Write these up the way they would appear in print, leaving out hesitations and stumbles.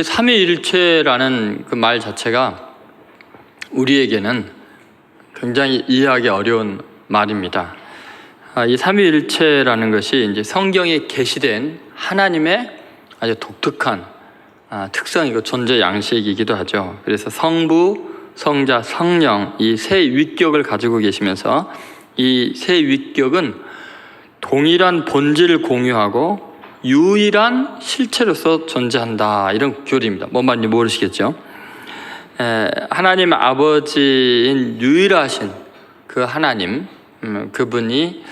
삼위일체라는 그 말 자체가 우리에게는 굉장히 이해하기 어려운 말입니다. 이 삼위일체라는 것이 이제 성경에 계시된 하나님의 아주 독특한 특성이고 존재 양식이기도 하죠. 그래서 성부, 성자, 성령 이 세 위격을 가지고 계시면서 이 세 위격은 동일한 본질을 공유하고 유일한 실체로서 존재한다, 이런 교리입니다. 뭔 말인지 모르시겠죠? 하나님 아버지인 유일하신 그 하나님, 그분이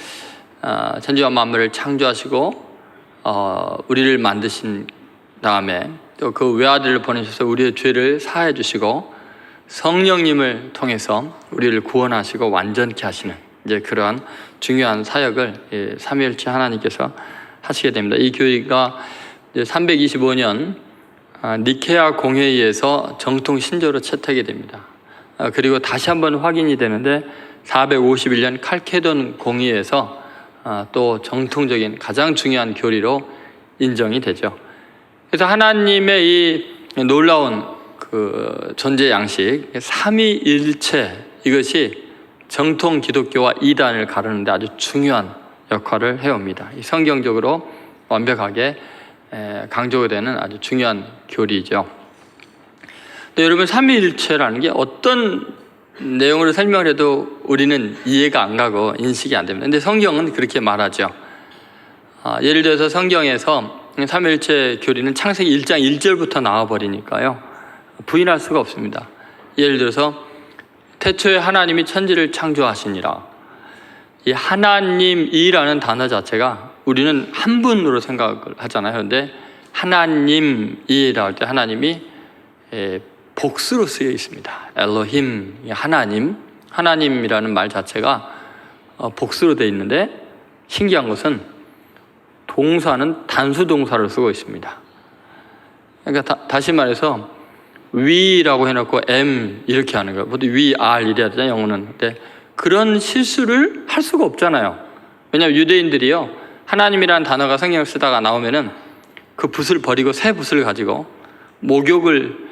천지와 만물을 창조하시고 우리를 만드신 다음에 또 그 외아들을 보내셔서 우리의 죄를 사해 주시고 성령님을 통해서 우리를 구원하시고 완전케 하시는 이제 그러한 중요한 사역을 삼위일체 하나님께서 하시게 됩니다. 이 교회가 325년 니케아 공회의에서 정통 신조로 채택이 됩니다. 그리고 다시 한번 확인이 되는데 451년 칼케돈 공의에서 또 정통적인 가장 중요한 교리로 인정이 되죠. 그래서 하나님의 이 놀라운 그 존재 양식 삼위일체, 이것이 정통 기독교와 이단을 가르는데 아주 중요한 역할을 해옵니다. 성경적으로 완벽하게 강조되는 아주 중요한 교리죠. 여러분, 삼위일체라는 게 어떤 내용으로 설명을 해도 우리는 이해가 안 가고 인식이 안 됩니다. 근데 성경은 그렇게 말하죠. 예를 들어서 성경에서 삼위일체 교리는 창세기 1장 1절부터 나와버리니까요, 부인할 수가 없습니다. 예를 들어서 태초에 하나님이 천지를 창조하시니라. 이 하나님이라는 단어 자체가 우리는 한 분으로 생각을 하잖아요. 그런데 하나님이라고 할 때 하나님이 복수로 쓰여 있습니다. 엘로힘, 하나님이라는 말 자체가 복수로 되어 있는데 신기한 것은 동사는 단수 동사를 쓰고 있습니다. 그러니까 다시 말해서 we라고 해놓고 am 이렇게 하는 거예요. 보통 we are 이래야 되잖아요, 영어는. 근데 그런 실수를 할 수가 없잖아요. 왜냐하면 유대인들이요, 하나님이라는 단어가 성경을 쓰다가 나오면은 그 붓을 버리고 새 붓을 가지고 목욕을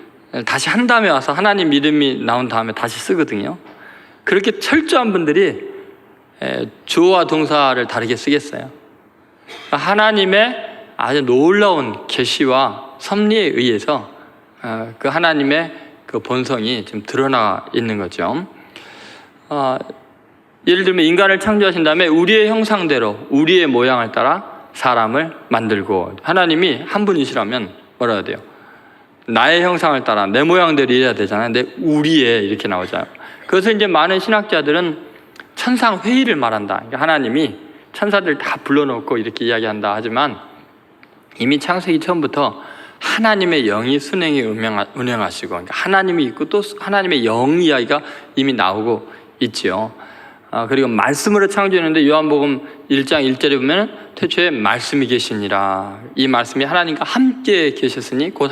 다시 한 다음에 와서 하나님 이름이 나온 다음에 다시 쓰거든요. 그렇게 철저한 분들이 주어와 동사를 다르게 쓰겠어요. 그러니까 하나님의 아주 놀라운 계시와 섭리에 의해서 그 하나님의 그 본성이 지금 드러나 있는 거죠. 예를 들면 인간을 창조하신 다음에 우리의 형상대로 우리의 모양을 따라 사람을 만들고, 하나님이 한 분이시라면 뭐라 해야 돼요? 나의 형상을 따라 내 모양대로 이래야 되잖아요. 근데 우리의 이렇게 나오잖아요. 그것을 이제 많은 신학자들은 천상회의를 말한다. 그러니까 하나님이 천사들 다 불러놓고 이렇게 이야기한다 하지만 이미 창세기 처음부터 하나님의 영이 순행에 운행하시고, 그러니까 하나님이 있고 또 하나님의 영 이야기가 이미 나오고 있지요. 그리고 말씀으로 창조했는데 요한복음 1장 1절에 보면 태초에 말씀이 계시니라. 이 말씀이 하나님과 함께 계셨으니 곧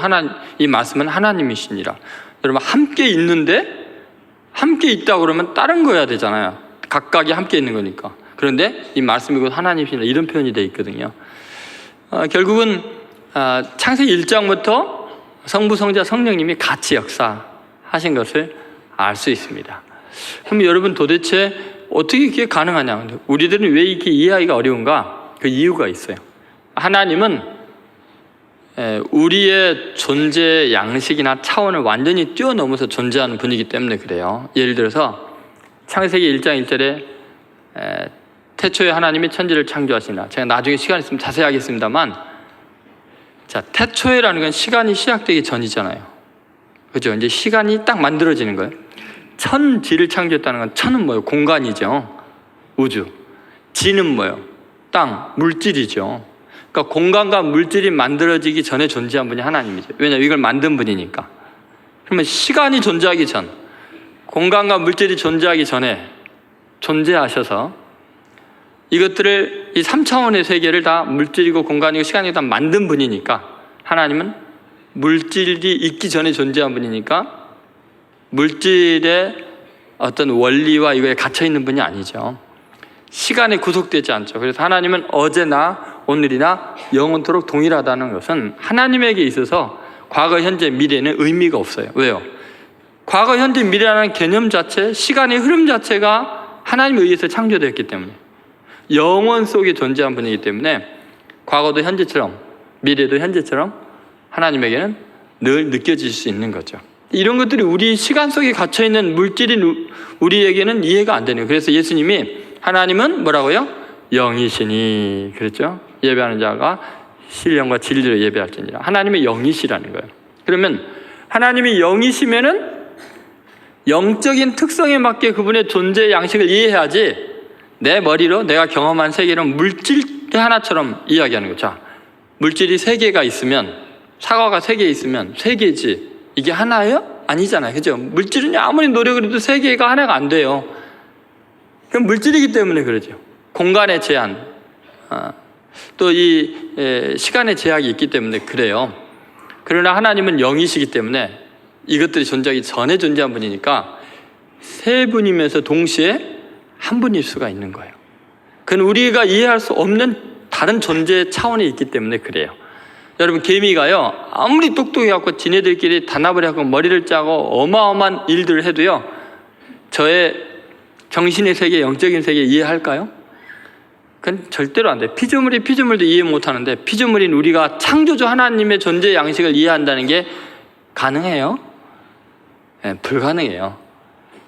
이 말씀은 하나님이시니라. 여러분, 함께 있는데 함께 있다고 그러면 다른 거여야 되잖아요. 각각이 함께 있는 거니까. 그런데 이 말씀이 곧 하나님이시니라, 이런 표현이 되어 있거든요. 결국은 창세기 1장부터 성부, 성자, 성령님이 같이 역사하신 것을 알 수 있습니다. 그럼 여러분, 도대체 어떻게 그게 가능하냐? 우리들은 왜 이렇게 이해하기가 어려운가? 그 이유가 있어요. 하나님은 우리의 존재 양식이나 차원을 완전히 뛰어넘어서 존재하는 분이기 때문에 그래요. 예를 들어서 창세기 1장 1절에 태초에 하나님이 천지를 창조하시나. 제가 나중에 시간 있으면 자세히 하겠습니다만, 자, 태초에라는 건 시간이 시작되기 전이잖아요. 그죠? 이제 시간이 딱 만들어지는 거예요. 천지를 창조했다는 건, 천은 뭐예요? 공간이죠. 우주. 지는 뭐예요? 땅, 물질이죠. 그러니까 공간과 물질이 만들어지기 전에 존재한 분이 하나님이죠. 왜냐하면 이걸 만든 분이니까. 그러면 시간이 존재하기 전, 공간과 물질이 존재하기 전에 존재하셔서 이것들을, 이 3차원의 세계를 다 물질이고 공간이고 시간이고 다 만든 분이니까, 하나님은 물질이 있기 전에 존재한 분이니까 물질의 어떤 원리와 이거에 갇혀있는 분이 아니죠. 시간에 구속되지 않죠. 그래서 하나님은 어제나 오늘이나 영원토록 동일하다는 것은 하나님에게 있어서 과거, 현재, 미래는 의미가 없어요. 왜요? 과거, 현재, 미래라는 개념 자체, 시간의 흐름 자체가 하나님에 의해서 창조되었기 때문에, 영원 속에 존재한 분이기 때문에 과거도 현재처럼 미래도 현재처럼 하나님에게는 늘 느껴질 수 있는 거죠. 이런 것들이 우리 시간 속에 갇혀있는 물질인 우리에게는 이해가 안 되는 거예요. 그래서 예수님이 하나님은 뭐라고요? 영이시니 그랬죠? 예배하는 자가 신령과 진리로 예배할지니라. 하나님의 영이시라는 거예요. 그러면 하나님이 영이시면은 영적인 특성에 맞게 그분의 존재 양식을 이해해야지 내 머리로 내가 경험한 세계는 물질 하나처럼 이야기하는 거죠. 자, 물질이 3개가 있으면, 사과가 3개 있으면 3개지 이게 하나예요? 아니잖아요. 그죠? 물질은 아무리 노력을 해도 3개가 하나가 안 돼요. 그럼 물질이기 때문에 그러죠. 공간의 제한, 또 이 시간의 제약이 있기 때문에 그래요. 그러나 하나님은 영이시기 때문에 이것들이 존재하기 전에 존재한 분이니까 3분이면서 동시에 한 분일 수가 있는 거예요. 그건 우리가 이해할 수 없는 다른 존재 차원이 있기 때문에 그래요. 여러분, 개미가요 아무리 똑똑해갖고 지네들끼리 단합을 하고 머리를 짜고 어마어마한 일들을 해도요 저의 정신의 세계, 영적인 세계 이해할까요? 그건 절대로 안 돼요. 피조물이 피조물도 이해 못하는데 피조물인 우리가 창조주 하나님의 존재 양식을 이해한다는 게 가능해요? 네, 불가능해요.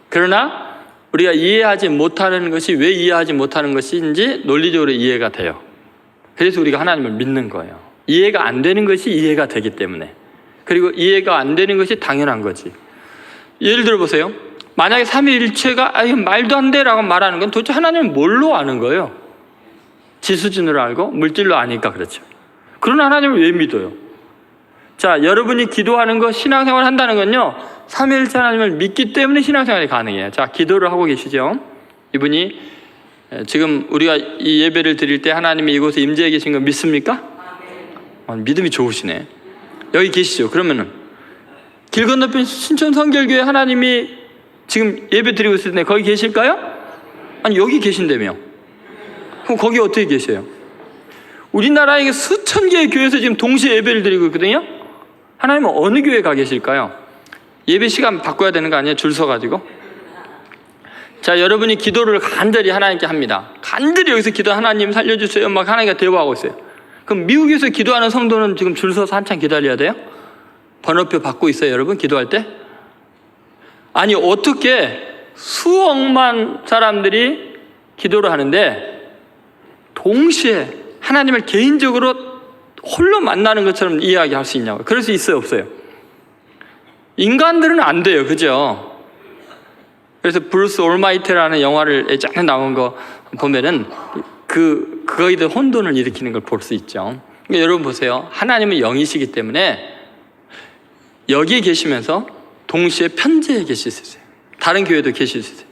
그러나 우리가 이해하지 못하는 것이 왜 이해하지 못하는 것인지 논리적으로 이해가 돼요. 그래서 우리가 하나님을 믿는 거예요. 이해가 안 되는 것이 이해가 되기 때문에. 그리고 이해가 안 되는 것이 당연한 거지. 예를 들어 보세요. 만약에 삼위일체가 말도 안 돼라고 말하는 건 도대체 하나님은 뭘로 아는 거예요? 지수준으로 알고 물질로 아니까 그렇죠. 그러나 하나님을 왜 믿어요? 자, 여러분이 기도하는 거, 신앙생활 한다는 건요 삼위일체 하나님을 믿기 때문에 신앙생활이 가능해요. 자, 기도를 하고 계시죠? 이분이 지금 우리가 이 예배를 드릴 때 하나님이 이곳에 임재해 계신 거 믿습니까? 믿음이 좋으시네. 여기 계시죠? 그러면은 길 건너편 신촌 성결교회 하나님이 지금 예배 드리고 있을 때 거기 계실까요? 아니, 여기 계신다며. 그럼 거기 어떻게 계세요? 우리나라에 수천 개의 교회에서 지금 동시에 예배를 드리고 있거든요. 하나님은 어느 교회에 가 계실까요? 예배 시간 바꿔야 되는 거 아니에요? 줄 서가지고. 자, 여러분이 기도를 간절히 하나님께 합니다. 간절히 여기서 기도, 하나님 살려주세요 막 하나님과 대화하고 있어요. 그럼 미국에서 기도하는 성도는 지금 줄 서서 한참 기다려야 돼요? 번호표 받고 있어요, 여러분? 기도할 때? 아니, 어떻게 수억만 사람들이 기도를 하는데 동시에 하나님을 개인적으로 홀로 만나는 것처럼 이야기할 수 있냐고. 그럴 수 있어요, 없어요? 인간들은 안 돼요, 그죠? 그래서 브루스 올마이트라는 영화를 예전에 나온 거 보면은 거기도 혼돈을 일으키는 걸 볼 수 있죠. 그러니까 여러분 보세요. 하나님은 영이시기 때문에 여기에 계시면서 동시에 편지에 계실 수 있어요. 다른 교회도 계실 수 있어요.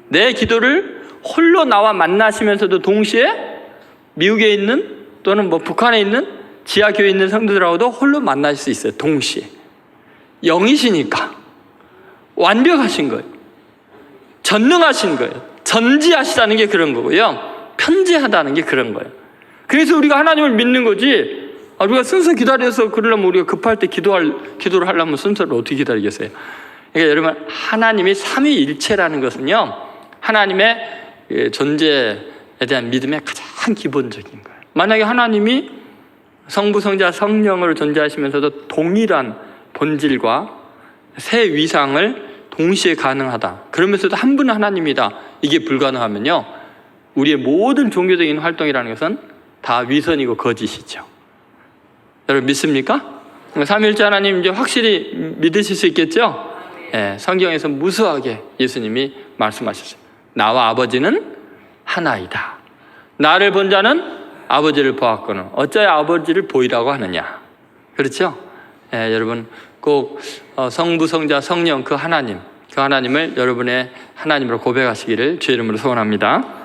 내 기도를 홀로 나와 만나시면서도 동시에 미국에 있는 또는 뭐 북한에 있는 지하교회에 있는 성도들하고도 홀로 만날 수 있어요. 동시에. 영이시니까 완벽하신 거예요. 전능하신 거예요. 전지하시다는 게 그런 거고요. 편지하다는 게 그런 거예요. 그래서 우리가 하나님을 믿는 거지. 우리가 순서 기다려서 그러려면 우리가 급할 때 기도를 하려면 순서를 어떻게 기다리겠어요? 그러니까 여러분, 하나님이 삼위일체라는 것은요 하나님의 존재에 대한 믿음의 가장 기본적인 거예요. 만약에 하나님이 성부, 성자, 성령으로 존재하시면서도 동일한 본질과 세 위상을 동시에 가능하다. 그러면서도 한 분은 하나님이다. 이게 불가능하면요 우리의 모든 종교적인 활동이라는 것은 다 위선이고 거짓이죠. 여러분 믿습니까? 삼위일체 하나님 이제 확실히 믿으실 수 있겠죠? 네, 성경에서 무수하게 예수님이 말씀하셨어요. 나와 아버지는 하나이다. 나를 본 자는 아버지를 보았거늘 어찌하여 아버지를 보이라고 하느냐. 그렇죠? 네, 여러분 꼭 성부, 성자, 성령 그 하나님을 여러분의 하나님으로 고백하시기를 주의 이름으로 소원합니다.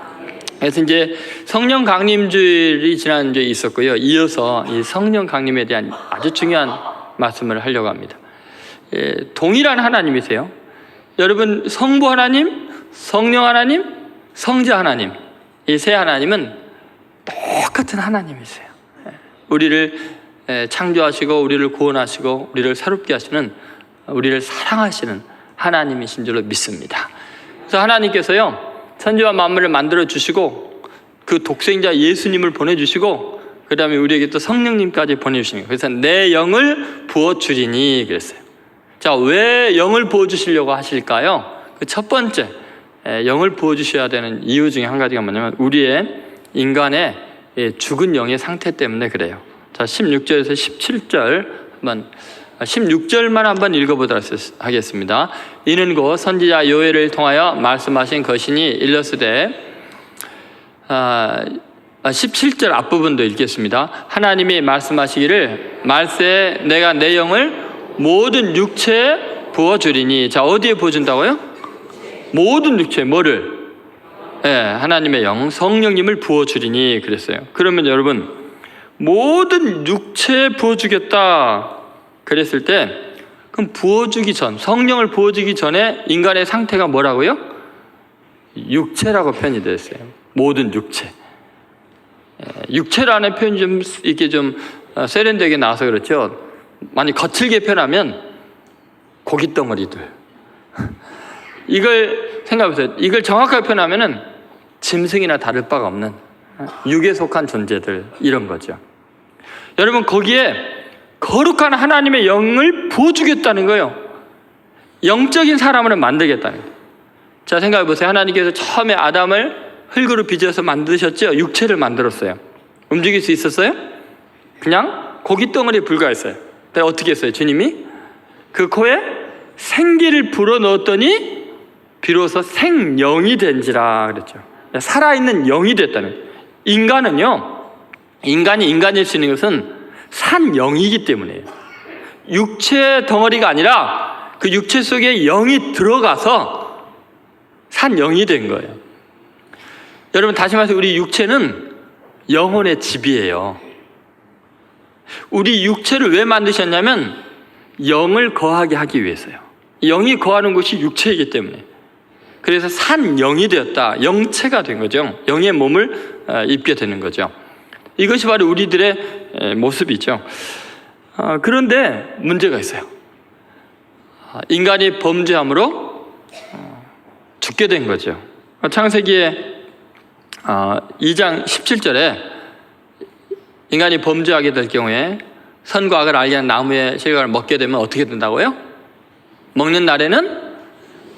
그래서 이제 성령 강림주일이 지난주에 있었고요. 이어서 이 성령 강림에 대한 아주 중요한 말씀을 하려고 합니다. 동일한 하나님이세요. 여러분 성부 하나님, 성령 하나님, 성자 하나님 이 세 하나님은 똑같은 하나님이세요. 우리를 창조하시고 우리를 구원하시고 우리를 새롭게 하시는, 우리를 사랑하시는 하나님이신 줄로 믿습니다. 그래서 하나님께서요, 천지와 만물을 만들어 주시고 그 독생자 예수님을 보내주시고 그 다음에 우리에게 또 성령님까지 보내주시는 거예요. 그래서 내 영을 부어주리니 그랬어요. 자, 왜 영을 부어주시려고 하실까요? 그 첫 번째, 영을 부어주셔야 되는 이유 중에 한 가지가 뭐냐면 우리의 인간의 죽은 영의 상태 때문에 그래요. 자, 16절에서 17절 한번 16절만 한번 읽어보도록 하겠습니다. 이는 곧 선지자 요엘을 통하여 말씀하신 것이니 일렀으되 17절 앞부분도 읽겠습니다. 하나님이 말씀하시기를 말세에 내가 내 영을 모든 육체에 부어주리니. 자, 어디에 부어준다고요? 모든 육체에 뭐를? 하나님의 영, 성령님을 부어주리니 그랬어요. 그러면 여러분, 모든 육체에 부어주겠다 그랬을 때, 그럼 부어주기 전, 성령을 부어주기 전에 인간의 상태가 뭐라고요? 육체라고 표현이 되어 있어요. 모든 육체. 육체라는 표현이 좀 이렇게 좀 세련되게 나와서 그렇죠. 많이 거칠게 표현하면 고깃 덩어리들. 이걸 생각해보세요. 이걸 정확하게 표현하면은 짐승이나 다를 바가 없는 육에 속한 존재들, 이런 거죠. 여러분, 거기에 거룩한 하나님의 영을 부어주겠다는 거예요. 영적인 사람으로 만들겠다는 거예요. 자, 생각해보세요. 하나님께서 처음에 아담을 흙으로 빚어서 만드셨죠? 육체를 만들었어요. 움직일 수 있었어요? 그냥 고깃덩어리에 불과했어요. 근데 어떻게 했어요? 주님이 그 코에 생기를 불어넣었더니 비로소 생영이 된지라 그랬죠. 살아있는 영이 됐다는 거예요. 인간은요, 인간이 인간일 수 있는 것은 산 영이기 때문이에요. 육체 덩어리가 아니라 그 육체 속에 영이 들어가서 산 영이 된 거예요. 여러분, 다시 말해서 우리 육체는 영혼의 집이에요. 우리 육체를 왜 만드셨냐면 영을 거하게 하기 위해서요. 영이 거하는 곳이 육체이기 때문에. 그래서 산 영이 되었다, 영체가 된 거죠. 영의 몸을 입게 되는 거죠. 이것이 바로 우리들의 모습이죠. 그런데 문제가 있어요. 인간이 범죄함으로 죽게 된 거죠. 창세기에 2장 17절에 인간이 범죄하게 될 경우에 선과 악을 알게 하는 나무의 실과를 먹게 되면 어떻게 된다고요? 먹는 날에는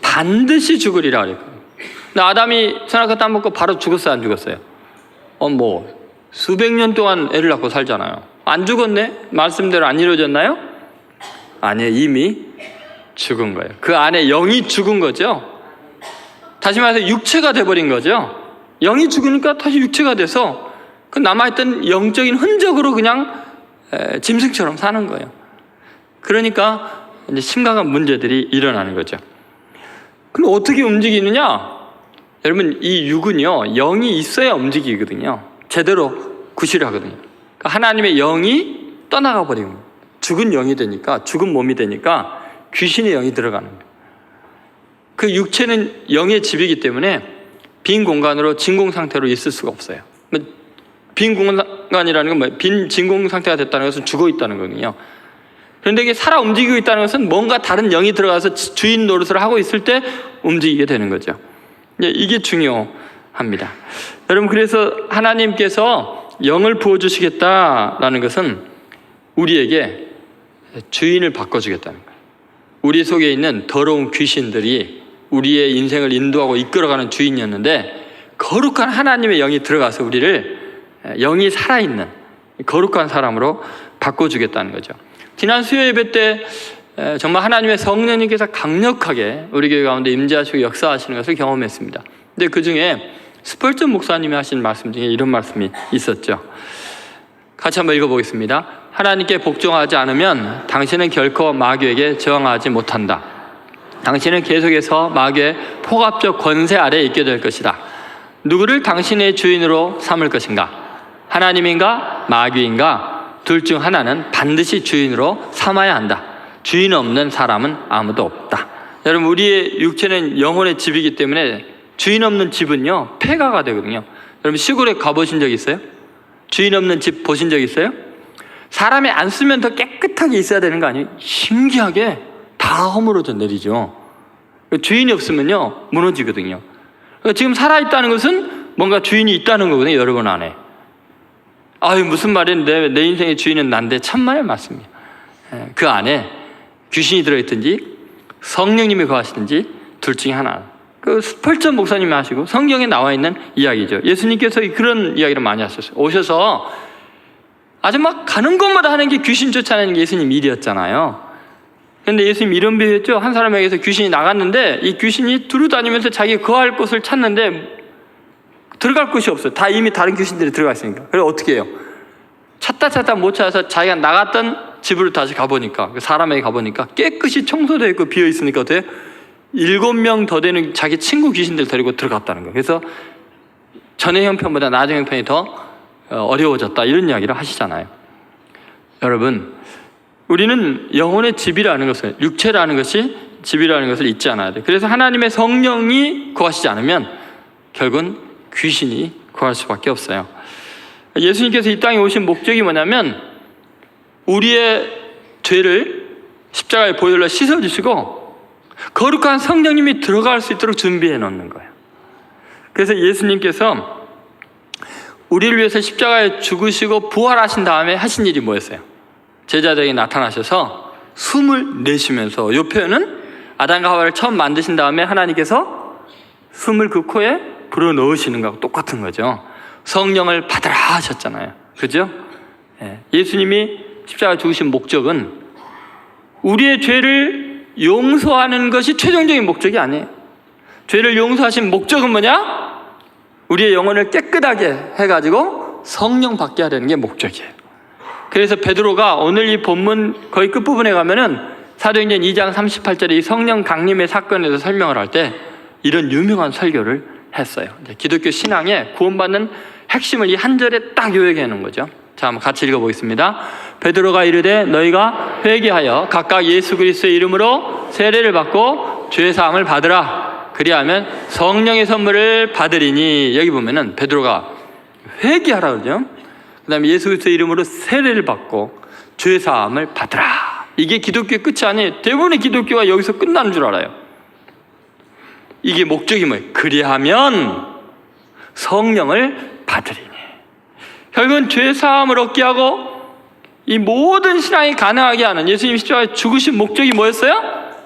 반드시 죽으리라 그랬거든요. 근데 아담이 선악과 땅 먹고 바로 죽었어요, 안 죽었어요? 수백 년 동안 애를 낳고 살잖아요. 안 죽었네? 말씀대로 안 이루어졌나요? 아니에요. 이미 죽은 거예요. 그 안에 영이 죽은 거죠. 다시 말해서 육체가 돼버린 거죠. 영이 죽으니까 다시 육체가 돼서 그 남아있던 영적인 흔적으로 그냥 짐승처럼 사는 거예요. 그러니까 이제 심각한 문제들이 일어나는 거죠. 그럼 어떻게 움직이느냐? 여러분, 이 육은요, 영이 있어야 움직이거든요. 제대로 구실을 하거든요. 그러니까 하나님의 영이 떠나가 버리는 거예요. 죽은 영이 되니까, 죽은 몸이 되니까 귀신의 영이 들어가는 거예요. 그 육체는 영의 집이기 때문에 빈 공간으로 진공 상태로 있을 수가 없어요. 빈 공간이라는 건 뭐예요? 빈 진공 상태가 됐다는 것은 죽어 있다는 거거든요. 그런데 이게 살아 움직이고 있다는 것은 뭔가 다른 영이 들어가서 주인 노릇을 하고 있을 때 움직이게 되는 거죠. 이게 중요합니다. 여러분, 그래서 하나님께서 영을 부어주시겠다라는 것은 우리에게 주인을 바꿔주겠다는 거예요. 우리 속에 있는 더러운 귀신들이 우리의 인생을 인도하고 이끌어가는 주인이었는데, 거룩한 하나님의 영이 들어가서 우리를 영이 살아있는 거룩한 사람으로 바꿔주겠다는 거죠. 지난 수요 예배 때 정말 하나님의 성령님께서 강력하게 우리 교회 가운데 임재하시고 역사하시는 것을 경험했습니다. 근데 그 중에 스펄전 목사님이 하신 말씀 중에 이런 말씀이 있었죠. 같이 한번 읽어보겠습니다. 하나님께 복종하지 않으면 당신은 결코 마귀에게 저항하지 못한다. 당신은 계속해서 마귀의 폭압적 권세 아래에 있게 될 것이다. 누구를 당신의 주인으로 삼을 것인가? 하나님인가 마귀인가? 둘 중 하나는 반드시 주인으로 삼아야 한다. 주인 없는 사람은 아무도 없다. 여러분, 우리의 육체는 영혼의 집이기 때문에 주인 없는 집은요, 폐가가 되거든요. 여러분, 시골에 가보신 적 있어요? 주인 없는 집 보신 적 있어요? 사람이 안 쓰면 더 깨끗하게 있어야 되는 거 아니에요? 신기하게 다 허물어져 내리죠. 주인이 없으면요 무너지거든요. 그러니까 지금 살아있다는 것은 뭔가 주인이 있다는 거거든요. 여러분 안에. 아유 무슨 말인데 내 인생의 주인은 난데 참말 맞습니다. 그 안에 귀신이 들어있든지 성령님이 거하시든지 둘 중에 하나. 그 펄전 목사님이 하시고 성경에 나와 있는 이야기죠. 예수님께서 그런 이야기를 많이 하셨어요. 오셔서 아주 막 가는 곳마다 하는 게 귀신 쫓아내는 게 예수님 일이었잖아요. 그런데 예수님 이런 비유했죠. 한 사람에게서 귀신이 나갔는데 이 귀신이 두루다니면서 자기 거할 곳을 찾는데 들어갈 곳이 없어요. 다 이미 다른 귀신들이 들어가 있으니까. 그래서 어떻게 해요? 찾다 못 찾아서 자기가 나갔던 집으로 다시 가보니까, 그 사람에게 가보니까 깨끗이 청소되어 있고 비어 있으니까 어때요? 7명 더 되는 자기 친구 귀신들 데리고 들어갔다는 거예요. 그래서 전의 형편보다 나중의 형편이 더 어려워졌다 이런 이야기를 하시잖아요. 여러분, 우리는 영혼의 집이라는 것을, 육체라는 것이 집이라는 것을 잊지 않아야 돼요. 그래서 하나님의 성령이 거하시지 않으면 결국은 귀신이 거할 수밖에 없어요. 예수님께서 이 땅에 오신 목적이 뭐냐면 우리의 죄를 십자가의 보혈로 씻어주시고 거룩한 성령님이 들어갈 수 있도록 준비해 놓는 거예요. 그래서 예수님께서 우리를 위해서 십자가에 죽으시고 부활하신 다음에 하신 일이 뭐였어요? 제자들에게 나타나셔서 숨을 내쉬면서, 이 표현은 아담과 하와를 처음 만드신 다음에 하나님께서 숨을 그 코에 불어넣으시는 거하고 똑같은 거죠. 성령을 받으라 하셨잖아요. 그죠? 예수님이 십자가에 죽으신 목적은 우리의 죄를 용서하는 것이 최종적인 목적이 아니에요. 죄를 용서하신 목적은 뭐냐? 우리의 영혼을 깨끗하게 해가지고 성령 받게 하려는 게 목적이에요. 그래서 베드로가 오늘 이 본문 거의 끝부분에 가면은 사도행전 2장 38절에 이 성령 강림의 사건에 대해서 설명을 할 때 이런 유명한 설교를 했어요. 기독교 신앙의 구원받는 핵심을 이 한 절에 딱 요약해 놓은 거죠. 자, 한번 같이 읽어보겠습니다. 베드로가 이르되 너희가 회개하여 각각 예수 그리스도의 이름으로 세례를 받고 죄 사함을 받으라. 그리하면 성령의 선물을 받으리니. 여기 보면은 베드로가 회개하라 그러죠. 그 다음에 예수 그리스도의 이름으로 세례를 받고 죄 사함을 받으라. 이게 기독교의 끝이 아니에요. 대부분의 기독교가 여기서 끝나는 줄 알아요. 이게 목적이 뭐예요? 그리하면 성령을 받으리니. 결국은 죄 사함을 얻게 하고 이 모든 신앙이 가능하게 하는 예수님 십자가에 죽으신 목적이 뭐였어요?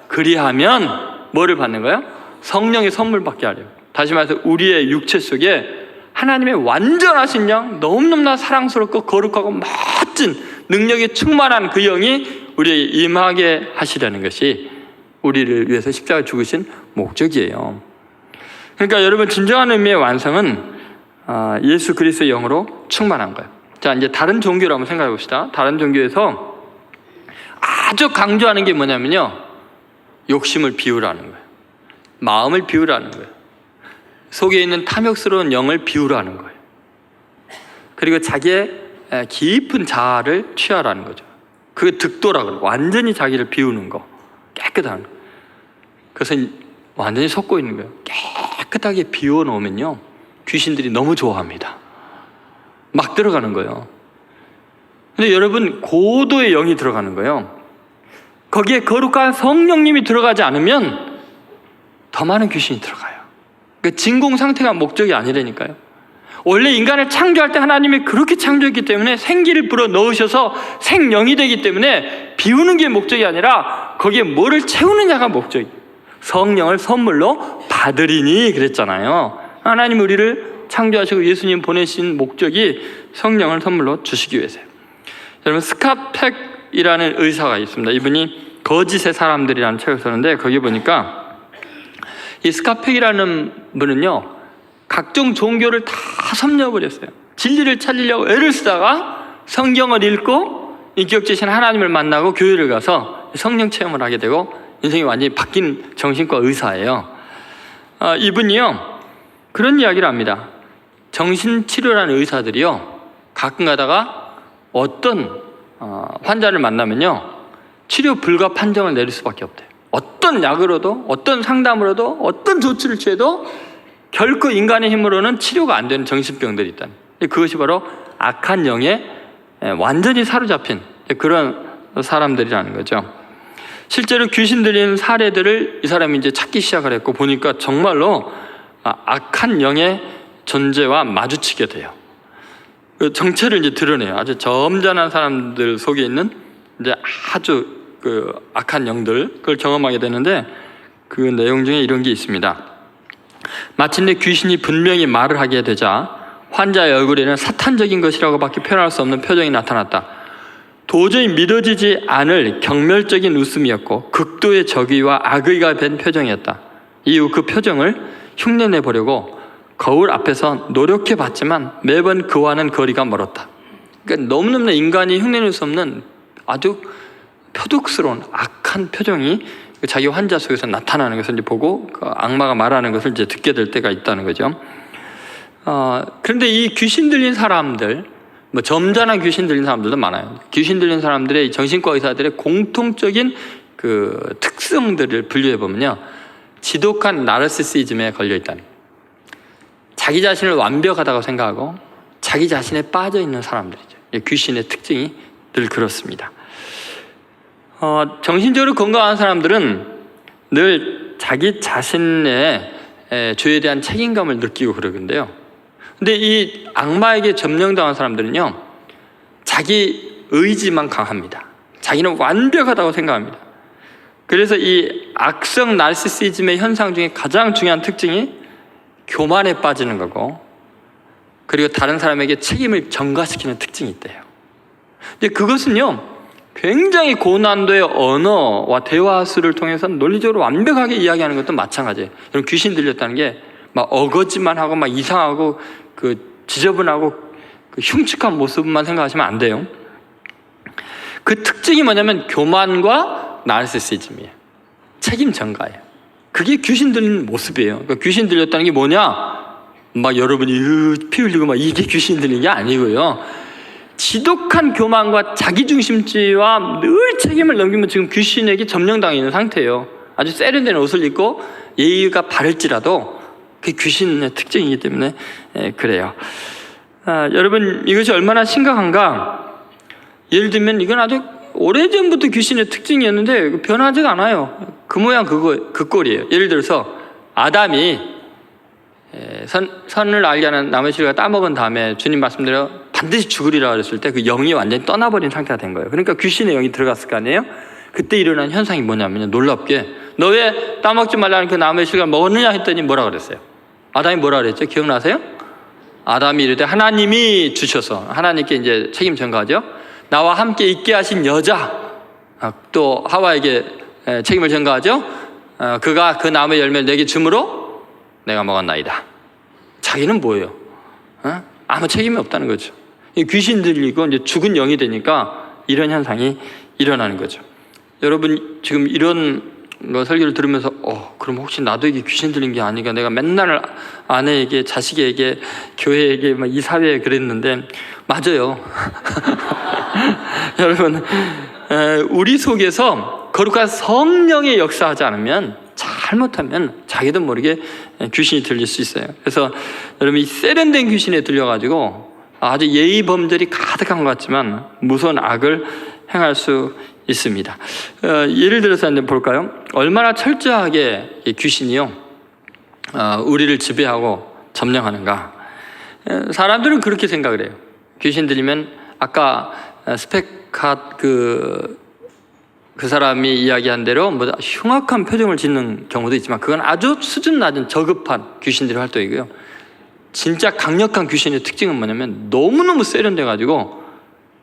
그리하면 뭐를 받는 거예요? 성령의 선물 받게 하려고. 다시 말해서 우리의 육체 속에 하나님의 완전하신 영, 너무너무나 사랑스럽고 거룩하고 멋진 능력이 충만한 그 영이 우리에게 임하게 하시려는 것이 우리를 위해서 십자가에 죽으신 목적이에요. 그러니까 여러분, 진정한 의미의 완성은 예수 그리스도의 영으로 충만한 거예요. 자, 이제 다른 종교를 한번 생각해 봅시다. 다른 종교에서 아주 강조하는 게 뭐냐면요, 욕심을 비우라는 거예요. 마음을 비우라는 거예요. 속에 있는 탐욕스러운 영을 비우라는 거예요. 그리고 자기의 깊은 자아를 취하라는 거죠. 그게 득도라고 그래요. 완전히 자기를 비우는 거, 깨끗한 거. 그것은 완전히 솟고 있는 거예요. 깨끗하게 비워 놓으면요, 귀신들이 너무 좋아합니다. 막 들어가는 거예요. 근데 여러분, 고도의 영이 들어가는 거예요. 거기에 거룩한 성령님이 들어가지 않으면 더 많은 귀신이 들어가요. 그러니까 진공 상태가 목적이 아니라니까요. 원래 인간을 창조할 때 하나님이 그렇게 창조했기 때문에 생기를 불어 넣으셔서 생명이 되기 때문에 비우는 게 목적이 아니라 거기에 뭐를 채우느냐가 목적이에요. 성령을 선물로 받으리니 그랬잖아요. 하나님 우리를 창조하시고 예수님 보내신 목적이 성령을 선물로 주시기 위해서요. 여러분, 스카펙이라는 의사가 있습니다. 이분이 거짓의 사람들이라는 책을 썼는데 거기 보니까 이 스카펙이라는 분은요, 각종 종교를 다 섭렵버렸어요. 진리를 찾으려고 애를 쓰다가 성경을 읽고 인격지신 하나님을 만나고 교회를 가서 성령 체험을 하게 되고 인생이 완전히 바뀐 정신과 의사예요. 이분이요, 그런 이야기를 합니다. 정신치료라는 의사들이요, 가끔 가다가 어떤 환자를 만나면요, 치료 불가 판정을 내릴 수밖에 없대요. 어떤 약으로도, 어떤 상담으로도, 어떤 조치를 취해도 결코 인간의 힘으로는 치료가 안 되는 정신병들이 있다는. 그것이 바로 악한 영의 완전히 사로잡힌 그런 사람들이라는 거죠. 실제로 귀신 들리는 사례들을 이 사람이 이제 찾기 시작을 했고, 보니까 정말로 악한 영의 존재와 마주치게 돼요. 그 정체를 이제 드러내요. 아주 점잖은 사람들 속에 있는 이제 아주 그 악한 영들, 그걸 경험하게 되는데, 그 내용 중에 이런 게 있습니다. 마침내 귀신이 분명히 말을 하게 되자 환자의 얼굴에는 사탄적인 것이라고밖에 표현할 수 없는 표정이 나타났다. 도저히 믿어지지 않을 경멸적인 웃음이었고 극도의 적의와 악의가 밴 표정이었다. 이후 그 표정을 흉내내 보려고 거울 앞에서 노력해 봤지만 매번 그와는 거리가 멀었다. 그러니까 너무너무 인간이 흉내낼 수 없는 아주 표독스러운 악한 표정이 자기 환자 속에서 나타나는 것을 이제 보고 그 악마가 말하는 것을 이제 듣게 될 때가 있다는 거죠. 그런데 이 귀신 들린 사람들, 뭐 점잖은 귀신 들린 사람들도 많아요. 귀신 들린 사람들의 정신과 의사들의 공통적인 그 특성들을 분류해 보면요, 지독한 나르시시즘에 걸려 있다는 거예요. 자기 자신을 완벽하다고 생각하고 자기 자신에 빠져 있는 사람들이죠. 귀신의 특징이 늘 그렇습니다. 정신적으로 건강한 사람들은 늘 자기 자신의 죄에 대한 책임감을 느끼고 그러는데요. 근데 이 악마에게 점령당한 사람들은요, 자기 의지만 강합니다. 자기는 완벽하다고 생각합니다. 그래서 이 악성 나르시시즘의 현상 중에 가장 중요한 특징이 교만에 빠지는 거고, 그리고 다른 사람에게 책임을 전가시키는 특징이 있대요. 근데 그것은요, 굉장히 고난도의 언어와 대화수를 통해서 논리적으로 완벽하게 이야기하는 것도 마찬가지예요. 여러분, 귀신 들렸다는 게 막 어거지만 하고 막 이상하고 그 지저분하고 그 흉측한 모습만 생각하시면 안 돼요. 그 특징이 뭐냐면 교만과 나르시시즘이에요. 책임 전가예요. 그게 귀신 들린 모습이에요. 그러니까 귀신 들렸다는 게 뭐냐? 막 여러분이 피 흘리고 막 이게 귀신 들린 게 아니고요. 지독한 교만과 자기중심주의와 늘 책임을 넘기면 지금 귀신에게 점령당해 있는 상태예요. 아주 세련된 옷을 입고 예의가 바를지라도 그게 귀신의 특징이기 때문에 그래요. 여러분, 이것이 얼마나 심각한가? 예를 들면 이건 아주 오래전부터 귀신의 특징이었는데 변하지가 않아요. 그 모양 그 꼴이에요. 예를 들어서 아담이 선을 알게 하는 나무의 실과 따먹은 다음에 주님 말씀대로 반드시 죽으리라 그랬을 때 그 영이 완전히 떠나버린 상태가 된 거예요. 그러니까 귀신의 영이 들어갔을 거 아니에요? 그때 일어난 현상이 뭐냐면 놀랍게, 너 왜 따먹지 말라는 그 나무의 실과 먹었느냐 했더니 뭐라 그랬어요? 아담이 뭐라 그랬죠? 기억나세요? 아담이 이르되 하나님이 주셔서, 하나님께 이제 책임 전가하죠. 나와 함께 있게 하신 여자, 또 하와에게 책임을 전가하죠. 그가 그 나무의 열매를 내게 주므로 내가 먹었나이다. 자기는 뭐예요? 아무 책임이 없다는 거죠. 귀신 들리고 이제 죽은 영이 되니까 이런 현상이 일어나는 거죠. 여러분, 지금 이런 설교를 들으면서 그럼 혹시 나도 이게 귀신 들린 게 아닌가? 내가 맨날 아내에게, 자식에게, 교회에게, 이 사회에 그랬는데, 맞아요. 여러분, 우리 속에서 거룩한 성령의 역사하지 않으면, 잘못하면 자기도 모르게 귀신이 들릴 수 있어요. 그래서 여러분, 이 세련된 귀신에 들려가지고 아주 예의범절이 가득한 것 같지만 무서운 악을 행할 수 있습니다. 예를 들어서 한번 볼까요? 얼마나 철저하게 귀신이요, 우리를 지배하고 점령하는가. 사람들은 그렇게 생각을 해요. 귀신 들리면 아까 스펙캇 그 사람이 이야기한 대로 흉악한 표정을 짓는 경우도 있지만 그건 아주 수준 낮은 저급한 귀신들의 활동이고요. 진짜 강력한 귀신의 특징은 뭐냐면 너무너무 세련돼가지고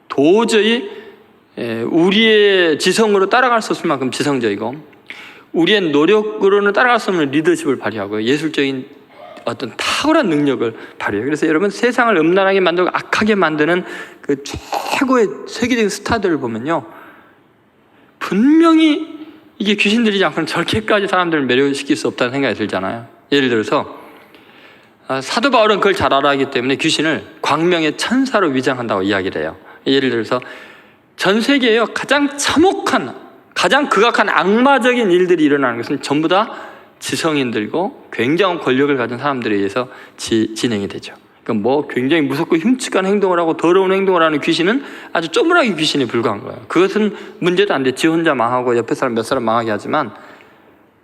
도저히 우리의 지성으로 따라갈 수 없을 만큼 지성적이고 우리의 노력으로는 따라갈 수 없는 리더십을 발휘하고 예술적인 어떤 탁월한 능력을 발휘해요. 그래서 여러분, 세상을 음란하게 만들고 악하게 만드는 그 최고의 세계적인 스타들을 보면요, 분명히 이게 귀신 들리지 않고는 저렇게까지 사람들을 매료시킬 수 없다는 생각이 들잖아요. 예를 들어서 사도 바울은 그걸 잘 알아하기 때문에 귀신을 광명의 천사로 위장한다고 이야기를 해요. 예를 들어서 전 세계에요, 가장 참혹한, 가장 극악한 악마적인 일들이 일어나는 것은 전부 다 지성인들고 굉장한 권력을 가진 사람들에 의해서 진행이 되죠. 그러니까 뭐 굉장히 무섭고 흉측한 행동을 하고 더러운 행동을 하는 귀신은 아주 쪼무라기 귀신에 불과한 거예요. 그것은 문제도 안 돼. 지 혼자 망하고 옆에 사람 몇 사람 망하게 하지만,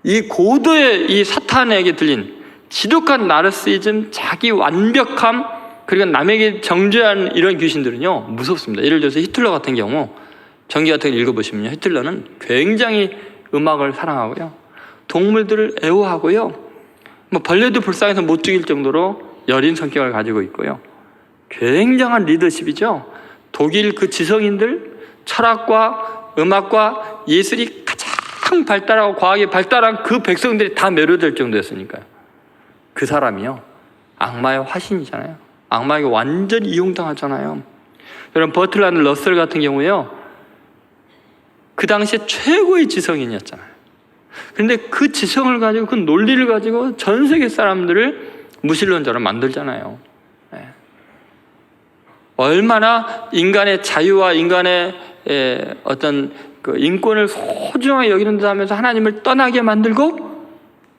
이 고도의 이 사탄에게 들린 지독한 나르시즘, 자기 완벽함, 그리고 남에게 정죄하는 이런 귀신들은요 무섭습니다. 예를 들어서 히틀러 같은 경우, 전기 같은 걸 읽어보시면요, 히틀러는 굉장히 음악을 사랑하고요, 동물들을 애호하고요, 뭐 벌레도 불쌍해서 못 죽일 정도로 여린 성격을 가지고 있고요, 굉장한 리더십이죠. 독일 그 지성인들, 철학과 음악과 예술이 가장 발달하고 과학이 발달한 그 백성들이 다 매료될 정도였으니까요. 그 사람이요 악마의 화신이잖아요. 악마에게 완전히 이용당하잖아요. 여러분, 버틀란드 러셀 같은 경우에요, 그 당시에 최고의 지성인이었잖아요. 그런데 그 지성을 가지고, 그 논리를 가지고 전 세계 사람들을 무신론자로 만들잖아요. 네. 얼마나 인간의 자유와 인간의 어떤 그 인권을 소중하게 여기는 듯 하면서 하나님을 떠나게 만들고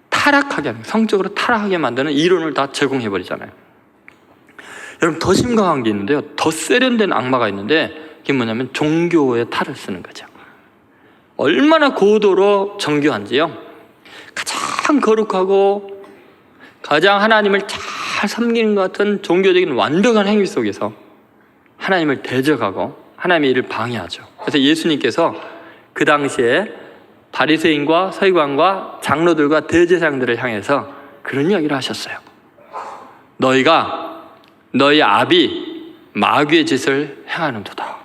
타락하게 하는, 성적으로 타락하게 만드는 이론을 다 제공해버리잖아요. 여러분, 더 심각한 게 있는데요, 더 세련된 악마가 있는데, 그게 뭐냐면 종교의 탈을 쓰는 거죠. 얼마나 고도로 정교한지요, 가장 거룩하고 가장 하나님을 잘 섬기는 것 같은 종교적인 완벽한 행위 속에서 하나님을 대적하고 하나님의 일을 방해하죠. 그래서 예수님께서 그 당시에 바리새인과 서기관과 장로들과 대제사장들을 향해서 그런 이야기를 하셨어요. 너희가 너희 아비 마귀의 짓을 행하는도다.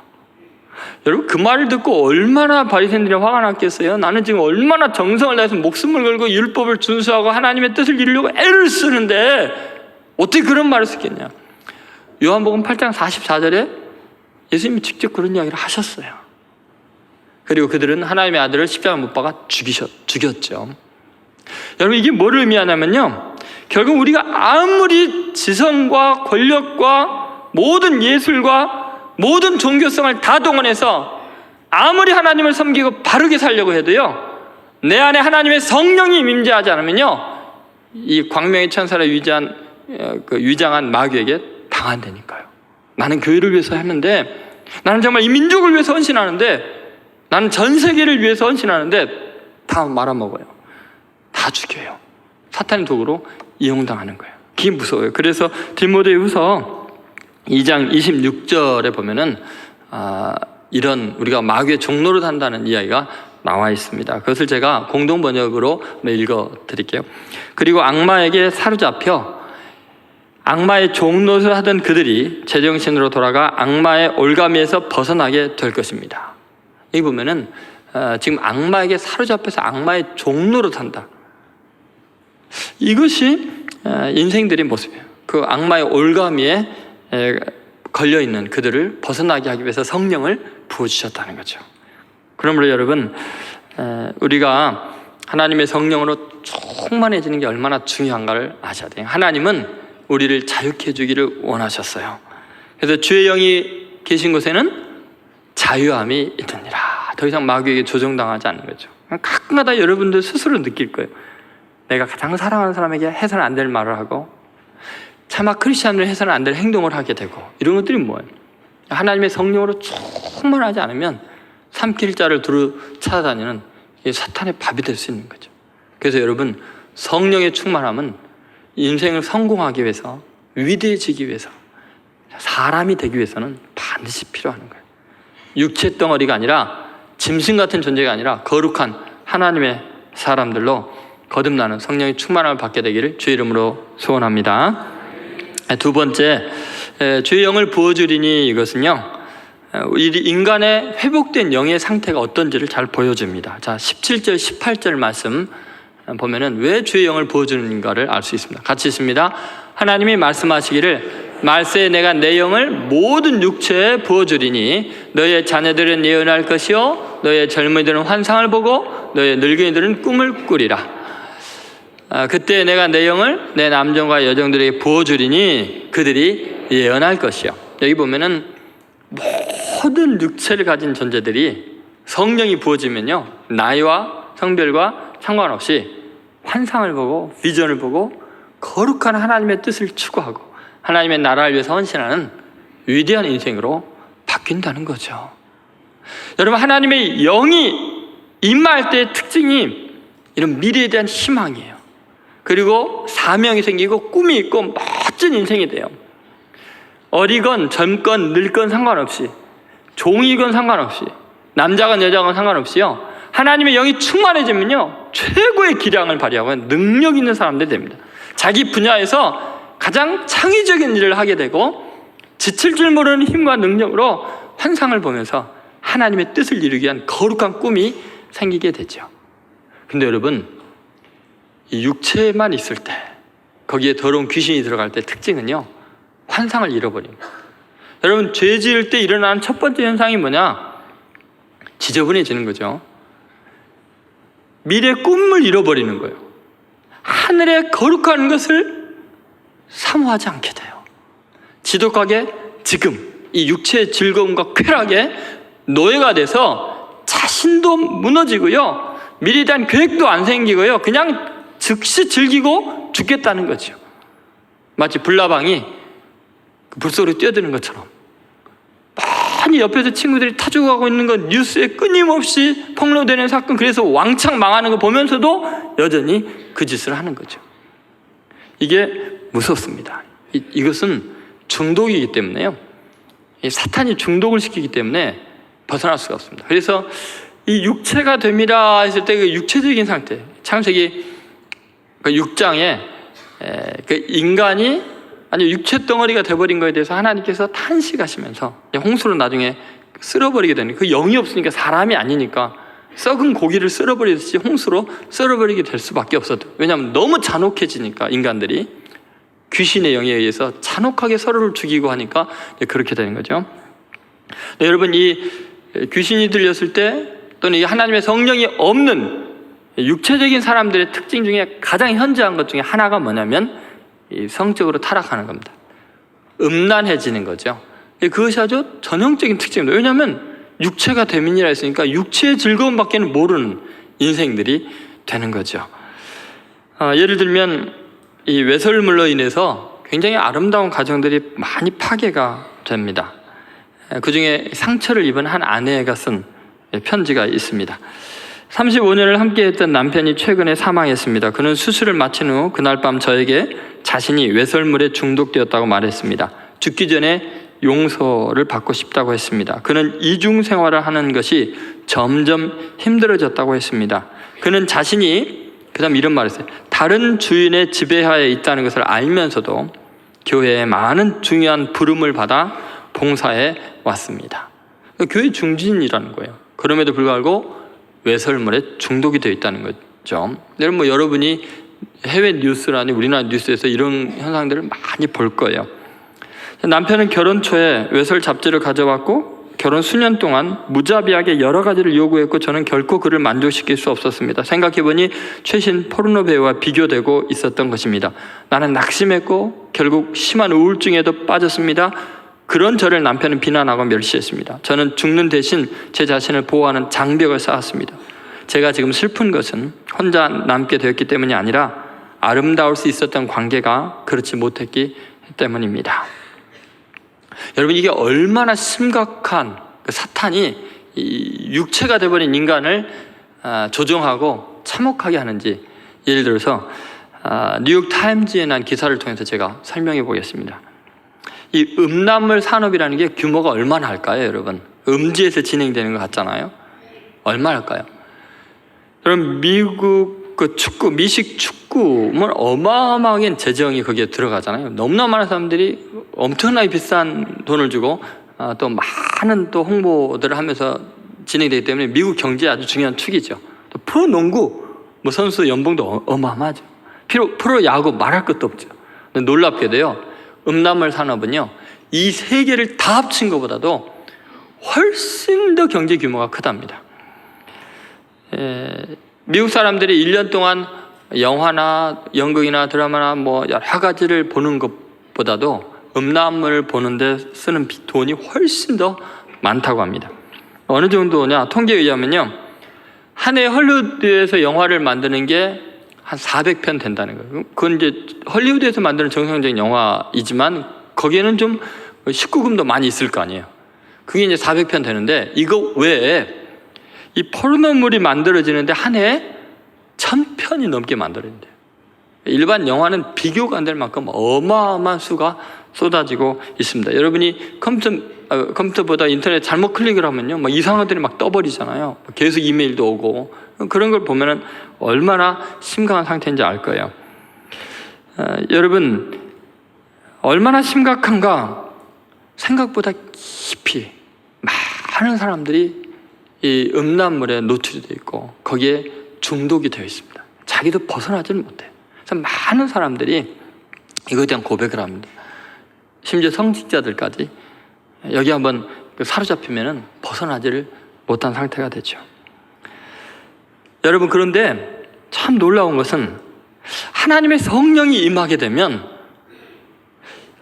여러분, 그 말을 듣고 얼마나 바리새인들이 화가 났겠어요? 나는 지금 얼마나 정성을 다해서 목숨을 걸고 율법을 준수하고 하나님의 뜻을 이루려고 애를 쓰는데 어떻게 그런 말을 쓰겠냐. 요한복음 8장 44절에 예수님이 직접 그런 이야기를 하셨어요. 그리고 그들은 하나님의 아들을 십자가에 못 박아 죽였죠. 여러분, 이게 뭐를 의미하냐면요, 결국 우리가 아무리 지성과 권력과 모든 예술과 모든 종교성을 다 동원해서 아무리 하나님을 섬기고 바르게 살려고 해도요, 내 안에 하나님의 성령이 임재하지 않으면요, 이 광명의 천사를 위장한 마귀에게 당한다니까요. 나는 교회를 위해서 했는데, 나는 정말 이 민족을 위해서 헌신하는데, 나는 전 세계를 위해서 헌신하는데 다 말아먹어요. 다 죽여요. 사탄의 도구로 이용당하는 거예요. 그게 무서워요. 그래서 디모데후서 2장 26절에 보면은 이런 우리가 마귀의 종로로 산다는 이야기가 나와 있습니다. 그것을 제가 공동 번역으로 읽어 드릴게요. 그리고 악마에게 사로잡혀 악마의 종노릇을 하던 그들이 제정신으로 돌아가 악마의 올가미에서 벗어나게 될 것입니다. 여기 보면은 지금 악마에게 사로잡혀서 악마의 종노릇 한다. 이것이 인생들의 모습이에요. 그 악마의 올가미에 걸려있는 그들을 벗어나게 하기 위해서 성령을 부어주셨다는 거죠. 그러므로 여러분, 우리가 하나님의 성령으로 충만해지는 게 얼마나 중요한가를 아셔야 돼요. 하나님은 우리를 자유케 해주기를 원하셨어요. 그래서 주의 영이 계신 곳에는 자유함이 있느니라. 더 이상 마귀에게 조종당하지 않는 거죠. 가끔가다 여러분들 스스로 느낄 거예요. 내가 가장 사랑하는 사람에게 해서는 안 될 말을 하고, 차마 크리스찬으로 해서는 안 될 행동을 하게 되고, 이런 것들이 뭐예요? 하나님의 성령으로 충만하지 않으면 삼킬 자를 두루 찾아다니는 사탄의 밥이 될 수 있는 거죠. 그래서 여러분, 성령의 충만함은 인생을 성공하기 위해서, 위대해지기 위해서, 사람이 되기 위해서는 반드시 필요한 거예요. 육체 덩어리가 아니라, 짐승 같은 존재가 아니라 거룩한 하나님의 사람들로 거듭나는 성령의 충만함을 받게 되기를 주의 이름으로 소원합니다. 두 번째, 주의 영을 부어주리니, 이것은요, 인간의 회복된 영의 상태가 어떤지를 잘 보여줍니다. 자, 17절, 18절 말씀 보면은 왜 주의 영을 부어주는가를 알 수 있습니다. 같이 있습니다. 하나님이 말씀하시기를, 말세에 내가 내 영을 모든 육체에 부어주리니 너의 자녀들은 예언할 것이요 너의 젊은이들은 환상을 보고 너의 늙은이들은 꿈을 꾸리라. 그때 내가 내 영을 내 남정과 여정들에게 부어주리니 그들이 예언할 것이요. 여기 보면은 모든 육체를 가진 존재들이 성령이 부어지면요, 나이와 성별과 상관없이 환상을 보고 비전을 보고 거룩한 하나님의 뜻을 추구하고 하나님의 나라를 위해서 헌신하는 위대한 인생으로 바뀐다는 거죠. 여러분, 하나님의 영이 임할 때의 특징이 이런 미래에 대한 희망이에요. 그리고 사명이 생기고 꿈이 있고 멋진 인생이 돼요. 어리건 젊건 늙건 상관없이, 종이건 상관없이, 남자건 여자건 상관없이요, 하나님의 영이 충만해지면요 최고의 기량을 발휘하고 능력 있는 사람들이 됩니다. 자기 분야에서 가장 창의적인 일을 하게 되고 지칠 줄 모르는 힘과 능력으로 환상을 보면서 하나님의 뜻을 이루기 위한 거룩한 꿈이 생기게 되죠. 근데 여러분, 이 육체만 있을 때, 거기에 더러운 귀신이 들어갈 때 특징은요, 환상을 잃어버립니다. 여러분, 죄 지을 때 일어나는 첫 번째 현상이 뭐냐? 지저분해지는 거죠. 미래의 꿈을 잃어버리는 거예요. 하늘의 거룩한 것을 사모하지 않게 돼요. 지독하게 지금 이 육체의 즐거움과 쾌락에 노예가 돼서 자신도 무너지고요, 미래에 대한 계획도 안 생기고요, 그냥 즉시 즐기고 죽겠다는 거죠. 마치 불나방이 불속으로 뛰어드는 것처럼 많이 옆에서 친구들이 타 죽어가고 있는 건 뉴스에 끊임없이 폭로되는 사건, 그래서 왕창 망하는 거 보면서도 여전히 그 짓을 하는 거죠. 이게 무섭습니다. 이것은 중독이기 때문에요, 사탄이 중독을 시키기 때문에 벗어날 수가 없습니다. 그래서 이 육체가 됨이라 했을 때 그 육체적인 상태, 창세기 6장에 그 인간이 아니 육체 덩어리가 돼버린 거에 대해서 하나님께서 탄식하시면서 홍수로 나중에 쓸어버리게 되는, 그 영이 없으니까 사람이 아니니까 썩은 고기를 쓸어버리듯이 홍수로 쓸어버리게 될 수밖에 없었죠. 왜냐하면 너무 잔혹해지니까 인간들이 귀신의 영에 의해서 잔혹하게 서로를 죽이고 하니까 그렇게 되는 거죠. 네, 여러분, 이 귀신이 들렸을 때 또는 이 하나님의 성령이 없는 육체적인 사람들의 특징 중에 가장 현저한 것 중에 하나가 뭐냐면 이 성적으로 타락하는 겁니다. 음란해지는 거죠. 그것이 아주 전형적인 특징입니다. 왜냐하면 육체가 대민이라 했으니까 육체의 즐거움밖에는 모르는 인생들이 되는 거죠. 예를 들면 이 외설물로 인해서 굉장히 아름다운 가정들이 많이 파괴가 됩니다. 그 중에 상처를 입은 한 아내가 쓴 편지가 있습니다. 35년을 함께했던 남편이 최근에 사망했습니다. 그는 수술을 마친 후 그날 밤 저에게 자신이 외설물에 중독되었다고 말했습니다. 죽기 전에 용서를 받고 싶다고 했습니다. 그는 이중 생활을 하는 것이 점점 힘들어졌다고 했습니다. 그는 자신이 그다음 이런 말을 했어요. 다른 주인의 지배하에 있다는 것을 알면서도 교회에 많은 중요한 부름을 받아 봉사해 왔습니다. 교회 중진이라는 거예요. 그럼에도 불구하고 외설물에 중독이 되어 있다는 거죠. 여러분, 여러분이 해외 뉴스라니 우리나라 뉴스에서 이런 현상들을 많이 볼 거예요. 남편은 결혼 초에 외설 잡지를 가져왔고 결혼 수년 동안 무자비하게 여러 가지를 요구했고 저는 결코 그를 만족시킬 수 없었습니다. 생각해보니 최신 포르노 배우와 비교되고 있었던 것입니다. 나는 낙심했고 결국 심한 우울증에도 빠졌습니다. 그런 저를 남편은 비난하고 멸시했습니다. 저는 죽는 대신 제 자신을 보호하는 장벽을 쌓았습니다. 제가 지금 슬픈 것은 혼자 남게 되었기 때문이 아니라 아름다울 수 있었던 관계가 그렇지 못했기 때문입니다. 여러분, 이게 얼마나 심각한 사탄이 이 육체가 되어버린 인간을 조종하고 참혹하게 하는지, 예를 들어서 뉴욕 타임즈에 난 기사를 통해서 제가 설명해 보겠습니다. 이 음란물 산업이라는 게 규모가 얼마나 할까요, 여러분? 음지에서 진행되는 것 같잖아요. 얼마나 할까요? 여러분, 미국 그 축구, 미식 축구는 어마어마하게 재정이 거기에 들어가잖아요. 너무나 많은 사람들이 엄청나게 비싼 돈을 주고 또 많은 또 홍보들을 하면서 진행되기 때문에 미국 경제에 아주 중요한 축이죠. 또 프로농구 뭐 선수 연봉도 어마어마하죠. 프로야구 말할 것도 없죠. 근데 놀랍게도요, 음란물 산업은요, 이 세 개를 다 합친 것보다도 훨씬 더 경제 규모가 크답니다. 미국 사람들이 1년 동안 영화나 연극이나 드라마나 뭐 여러 가지를 보는 것보다도 음란물을 보는데 쓰는 돈이 훨씬 더 많다고 합니다. 어느 정도냐? 통계에 의하면요, 한 해 헐리우드에서 영화를 만드는 게 한 400편 된다는 거예요. 그건 이제 헐리우드에서 만드는 정상적인 영화이지만 거기에는 좀 19금도 많이 있을 거 아니에요. 그게 이제 400편 되는데 이거 외에 이 포르노물이 만들어지는데 한 해에 1000편이 넘게 만들어진대요. 일반 영화는 비교가 안 될 만큼 어마어마한 수가 쏟아지고 있습니다. 여러분이 컴퓨터보다 인터넷 잘못 클릭을 하면요, 막 이상한 것들이 막 떠버리잖아요. 계속 이메일도 오고 그런 걸 보면은 얼마나 심각한 상태인지 알 거예요. 여러분 얼마나 심각한가? 생각보다 깊이 많은 사람들이 이 음란물에 노출이 되어 있고 거기에 중독이 되어 있습니다. 자기도 벗어나지는 못해요. 그래서 많은 사람들이 이거에 대한 고백을 합니다. 심지어 성직자들까지 여기 한번 사로잡히면은 벗어나지를 못한 상태가 되죠. 여러분 그런데 참 놀라운 것은 하나님의 성령이 임하게 되면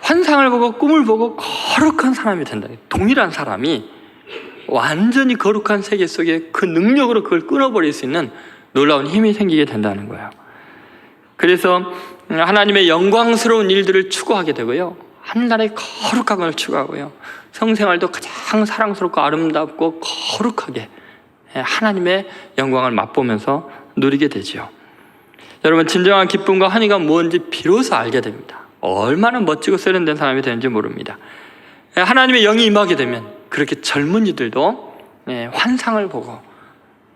환상을 보고 꿈을 보고 거룩한 사람이 된다. 동일한 사람이 완전히 거룩한 세계 속에 그 능력으로 그걸 끊어버릴 수 있는 놀라운 힘이 생기게 된다는 거예요. 그래서 하나님의 영광스러운 일들을 추구하게 되고요, 하늘나라의 거룩한 걸 추구하고요, 성생활도 가장 사랑스럽고 아름답고 거룩하게 하나님의 영광을 맛보면서 누리게 되죠. 여러분 진정한 기쁨과 환희가 무엇인지 비로소 알게 됩니다. 얼마나 멋지고 세련된 사람이 되는지 모릅니다. 하나님의 영이 임하게 되면 그렇게 젊은이들도 환상을 보고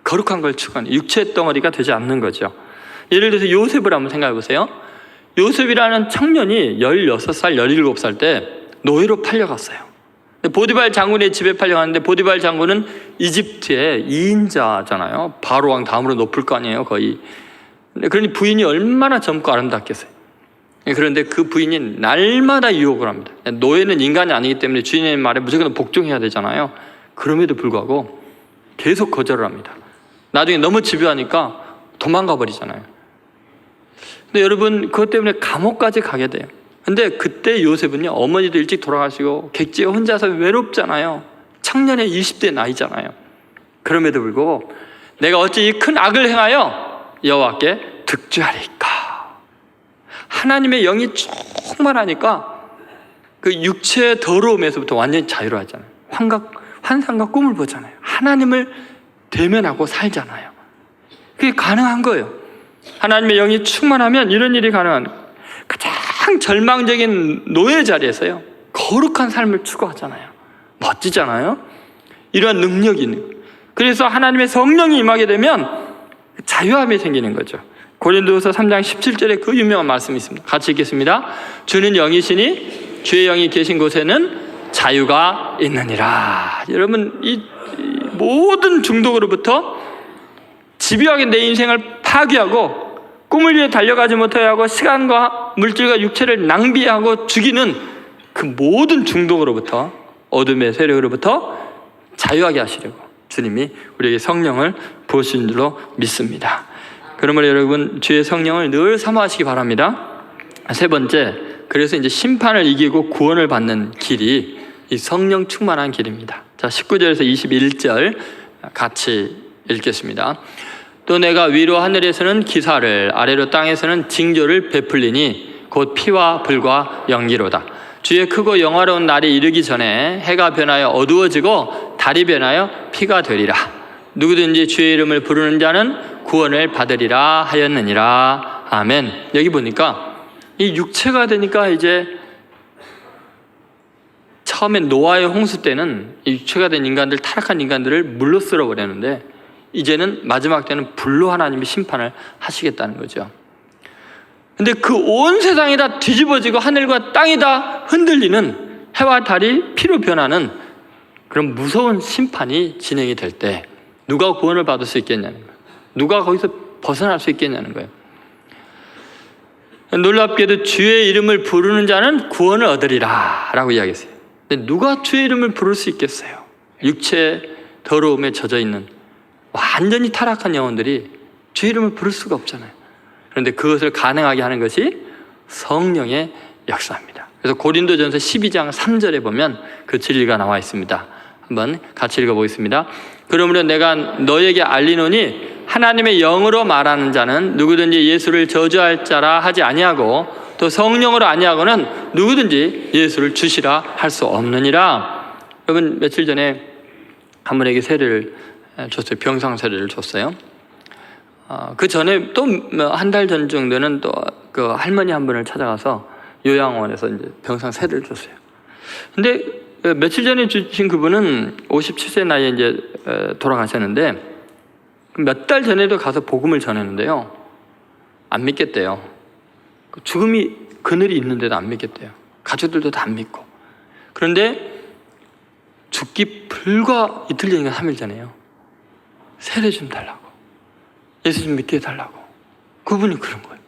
거룩한 걸 추구하는 육체의 덩어리가 되지 않는 거죠. 예를 들어서 요셉을 한번 생각해 보세요. 요셉이라는 청년이 16살, 17살 때 노예로 팔려갔어요. 보디발 장군의 집에 팔려갔는데 보디발 장군은 이집트의 2인자잖아요. 바로 왕 다음으로 높을 거 아니에요, 거의. 그러니 부인이 얼마나 젊고 아름답겠어요. 그런데 그 부인이 날마다 유혹을 합니다. 노예는 인간이 아니기 때문에 주인의 말에 무조건 복종해야 되잖아요. 그럼에도 불구하고 계속 거절을 합니다. 나중에 너무 집요하니까 도망가 버리잖아요. 근데 여러분 그것 때문에 감옥까지 가게 돼요. 근데 그때 요셉은요, 어머니도 일찍 돌아가시고 객지에 혼자서 외롭잖아요. 청년의 20대 나이잖아요. 그럼에도 불구하고 내가 어찌 이 큰 악을 행하여 여호와께 득죄하리까. 하나님의 영이 충만하니까 그 육체의 더러움에서부터 완전히 자유로워하잖아요. 환상과 꿈을 보잖아요. 하나님을 대면하고 살잖아요. 그게 가능한 거예요. 하나님의 영이 충만하면 이런 일이 가능한 거예요. 가장 절망적인 노예 자리에서요, 거룩한 삶을 추구하잖아요. 멋지잖아요. 이러한 능력이 있는 거예요. 그래서 하나님의 성령이 임하게 되면 자유함이 생기는 거죠. 고린도후서 3장 17절에 그 유명한 말씀이 있습니다. 같이 읽겠습니다. 주는 영이시니 주의 영이 계신 곳에는 자유가 있느니라. 여러분 이 모든 중독으로부터 집요하게 내 인생을 파괴하고 꿈을 위해 달려가지 못하게 하고 시간과 물질과 육체를 낭비하고 죽이는 그 모든 중독으로부터, 어둠의 세력으로부터 자유하게 하시려고 주님이 우리에게 성령을 부으신 줄로 믿습니다. 그러므로 여러분 주의 성령을 늘 사모하시기 바랍니다. 세 번째, 그래서 이제 심판을 이기고 구원을 받는 길이 이 성령 충만한 길입니다. 자, 19절에서 21절 같이 읽겠습니다. 또 내가 위로 하늘에서는 기사를, 아래로 땅에서는 징조를 베풀리니 곧 피와 불과 연기로다. 주의 크고 영화로운 날이 이르기 전에 해가 변하여 어두워지고 달이 변하여 피가 되리라. 누구든지 주의 이름을 부르는 자는 구원을 받으리라 하였느니라. 아멘. 여기 보니까 이 육체가 되니까 이제 처음에 노아의 홍수 때는 이 육체가 된 인간들, 타락한 인간들을 물로 쓸어 버렸는데 이제는 마지막 때는 불로 하나님이 심판을 하시겠다는 거죠. 근데 그 온 세상이 다 뒤집어지고 하늘과 땅이 다 흔들리는, 해와 달이 피로 변하는 그런 무서운 심판이 진행이 될 때 누가 구원을 받을 수 있겠냐는 거예요. 누가 거기서 벗어날 수 있겠냐는 거예요. 놀랍게도 주의 이름을 부르는 자는 구원을 얻으리라 라고 이야기했어요. 근데 누가 주의 이름을 부를 수 있겠어요? 육체의 더러움에 젖어 있는 완전히 타락한 영혼들이 주의 이름을 부를 수가 없잖아요. 그런데 그것을 가능하게 하는 것이 성령의 역사입니다. 그래서 고린도전서 12장 3절에 보면 그 진리가 나와 있습니다. 한번 같이 읽어보겠습니다. 그러므로 내가 너에게 알리노니 하나님의 영으로 말하는 자는 누구든지 예수를 저주할 자라 하지 아니하고 또 성령으로 아니하고는 누구든지 예수를 주시라 할 수 없느니라. 여러분, 며칠 전에 한 분에게 세례를 줬어요. 병상 세례를 줬어요. 그 전에 또 한 달 전 정도는 또 그 할머니 한 분을 찾아가서 요양원에서 이제 병상 세례를 줬어요. 근데 며칠 전에 주신 그분은 57세 나이에 이제 돌아가셨는데 몇 달 전에도 가서 복음을 전했는데요. 안 믿겠대요. 죽음이 그늘이 있는데도 안 믿겠대요. 가족들도 다 안 믿고. 그런데 죽기 불과 이틀 전인가 3일 전에요. 세례 좀 달라고. 예수 좀 믿게 해달라고. 그분이 그런 거예요.